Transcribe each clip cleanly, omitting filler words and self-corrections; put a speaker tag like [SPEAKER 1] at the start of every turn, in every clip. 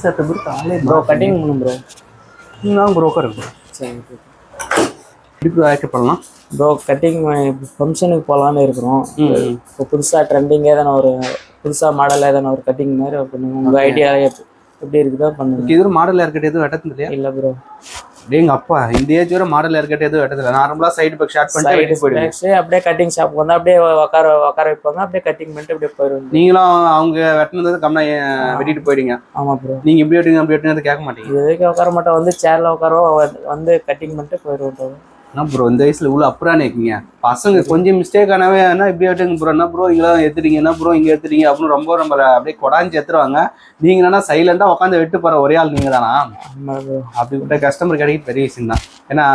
[SPEAKER 1] சேர்த்த பிறகு ஆளே
[SPEAKER 2] ப்ரோ கட்டிங் பண்ணும் ப்ரோ.
[SPEAKER 1] நீங்கள் புரோக்கர் ப்ரோ.
[SPEAKER 2] சரி
[SPEAKER 1] இப்படி ஆக்ட் பண்ணலாம்
[SPEAKER 2] ப்ரோ. கட்டிங் ஃபங்க்ஷனுக்கு போகலான்னு இருக்கிறோம். இப்போ புதுசாக ட்ரெண்டிங்காக தானே ஒரு புதுசாக மாடலாக தானே ஒரு கட்டிங் மாதிரி பண்ணுங்க. உங்கள் ஐடியா எப்படி இருக்குதோ பண்ணுங்க.
[SPEAKER 1] இது மாடல் ஏர்கட் எதுவும் வெட்டது இல்லையா?
[SPEAKER 2] இல்லை ப்ரோ.
[SPEAKER 1] எங்க அப்பா இந்த ஏஜ் வரை மாடல் ஏர்கட் எதுவும் வெட்டதில்லை. நார்மலா சைடு பேக் ஷார்ட் பண்ணிட்டு போயிடுங்க.
[SPEAKER 2] அப்படியே கட்டிங் ஷாப் வந்து அப்படியே உட்கார வைப்பாங்க. அப்படியே கட்டிங் பண்ணிட்டு அப்படியே போயிடுவாங்க.
[SPEAKER 1] நீங்களும் அவங்க வெட்டினது கம்னா வெட்டிட்டு போயிடுங்க.
[SPEAKER 2] ஆமா ப்ரோ.
[SPEAKER 1] நீங்க இப்படி வெட்டுங்க கேட்க மாட்டீங்க.
[SPEAKER 2] எதுக்கு உட்கார மாட்டோம், வந்து சேர்ல உட்காரோம், வந்து கட்டிங் பண்ணிட்டு போயிடுவோம்.
[SPEAKER 1] என்ன ப்ரோ இந்த வயசுல இவ்வளோ அப்புறானே இருக்கீங்க? பசங்க கொஞ்சம் மிஸ்டேக் ஆனவே என்ன இப்படி வெட்டுங்க ப்ரோ, என்ன ப்ரோ இங்கெல்லாம் ஏத்துறீங்க, என்ன ப்ரோ இங்க ஏத்துறீங்க அப்படின்னு ரொம்ப ரொம்ப அப்படியே கொடாஞ்சி ஏத்துருவாங்க. நீங்க என்னன்னா சைலண்டா உட்காந்து வெட்டு போற ஒரே ஆள் நீங்க தானா? அப்படிப்பட்ட கஸ்டமர் கிடைக்க பெரிய விஷயம் தான். ஏன்னா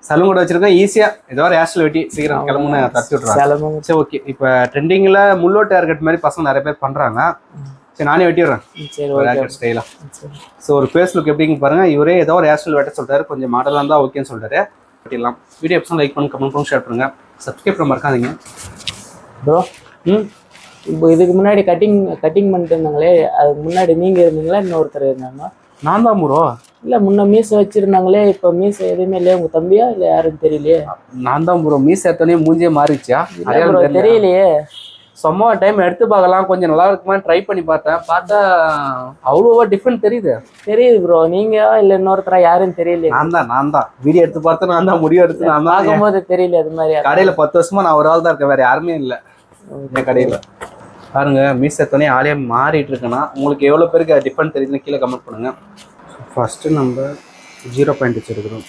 [SPEAKER 1] சலூன் கூட வச்சிருக்கேன், ஈஸியா ஏதோ ஒரு ஹேர் ஸ்டைல் வெட்டி சீக்கிரம் கிளம்புன்னு தட்டி விட்டுறாங்க. சரி ஓகே. இப்போ ட்ரெண்டிங்ல முள்ளோட்டு ஹேர் கட் மாதிரி பசங்க நிறைய பேர் பண்றாங்க. சரி நானே வெட்டிடுறேன். சரி ஸ்டைலா. ஸோ ஒரு ஃபேஸ் லுக் எப்படிங்க பாருங்க. இவரே ஏதோ ஒரு ஹேர் ஸ்டைல் வெட்ட சொல்றாரு, கொஞ்சம் மாடலாக இருந்தால் ஓகேன்னு சொல்றாரு. வெட்டிடலாம். வீடியோ எப்சன் லைக் பண்ணி கமெண்ட் பண்ணி ஷேர் பண்ணுங்க. சப்ஸ்கிரைப் பண்ண மறக்காதீங்க
[SPEAKER 2] ப்ரோ. இப்போ இதுக்கு முன்னாடி கட்டிங் பண்ணிட்டு இருந்தாங்களே, அதுக்கு முன்னாடி நீங்க இருந்தீங்களா இன்னொருத்தர் இருந்தாங்க?
[SPEAKER 1] நான் தான் ப்ரோ.
[SPEAKER 2] இல்ல முன்ன மீசை வச்சிருந்தாங்களே, இப்போ மீசை எதுவுமே இல்லையா? உங்க தம்பியா இல்ல யாருன்னு தெரியலையே.
[SPEAKER 1] நான் தான் ப்ரோ. மீசை எடுத்தோடனே மூஞ்சியே மாறிடுச்சா?
[SPEAKER 2] தெரியலையே.
[SPEAKER 1] சும்மா டைம் எடுத்து பார்க்கலாம், கொஞ்சம் நல்லா இருக்குமா ட்ரை பண்ணி பார்த்தா அவ்வளோவா டிஃப்ரெண்ட் தெரியுது
[SPEAKER 2] ப்ரோ. நீங்க இல்ல இன்னொருத்தரா யாருன்னு தெரியல.
[SPEAKER 1] நான் தான் வீடியோ எடுத்து பார்த்தேன், நான் தான் முடிவு எடுத்து நான் தான்
[SPEAKER 2] பார்க்கும்போது தெரியல. அது மாதிரி
[SPEAKER 1] கடையில 10 வருஷமா நான் ஒரு ஆள் தான் இருக்கேன், வேற யாருமே இல்லை என் கடையில. பாருங்க மீசை எடுத்தோடனே ஆளே மாறிட்டு இருக்குன்னா உங்களுக்கு எவ்வளோ பேருக்கு டிஃப்ரெண்ட் தெரியுதுன்னு கீழே கமெண்ட் பண்ணுங்க. ஃபர்ஸ்ட் நம்ம 0 பாயிண்ட் வச்சிருக்கிறோம்.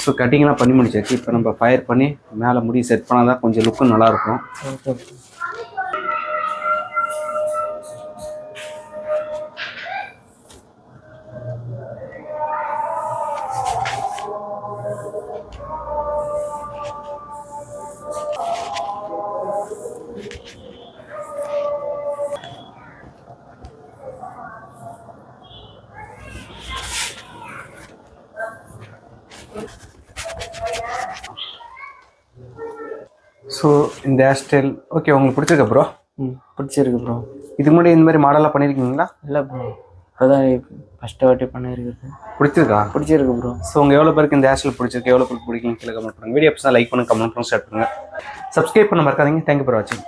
[SPEAKER 1] ஸோ கட்டிங்லாம் பண்ணி முடிச்சாச்சு. இப்போ நம்ம ஃபயர் பண்ணி மேலே முடி செட் பண்ணால் தான் கொஞ்சம் லுக்கும் நல்லாயிருக்கும். ஸோ இந்த ஹேர் ஸ்டைல் ஓகே உங்களுக்கு பிடிச்சிருக்கா ப்ரோ?
[SPEAKER 2] பிடிச்சிருக்கு ப்ரோ.
[SPEAKER 1] இதுக்கு முன்னாடி இந்த மாதிரி மாடலாக பண்ணியிருக்கீங்களா?
[SPEAKER 2] இல்லை ப்ரோ, இப்போதான் ஃபஸ்ட்டு வாட்டி பண்ணியிருக்குது.
[SPEAKER 1] பிடிச்சிருக்கு ப்ரோ. ஸோ உங்கள் எவ்வளோ பேருக்கு இந்த ஹேர் ஸ்டைல் பிடிச்சிருக்கு, எவ்வளோ பேருக்கு பிடிக்கும் கீழே கமெண்ட் பண்ணுங்கள். வீடியோ எப்சன் லைக் பண்ணுங்க, கமெண்ட் பண்ணி ஷேர் பண்ணுங்கள். சப்ஸ்கிரைப் பண்ண மறக்காதீங்க. தேங்க்யூ ஃபார் வாட்சிங்.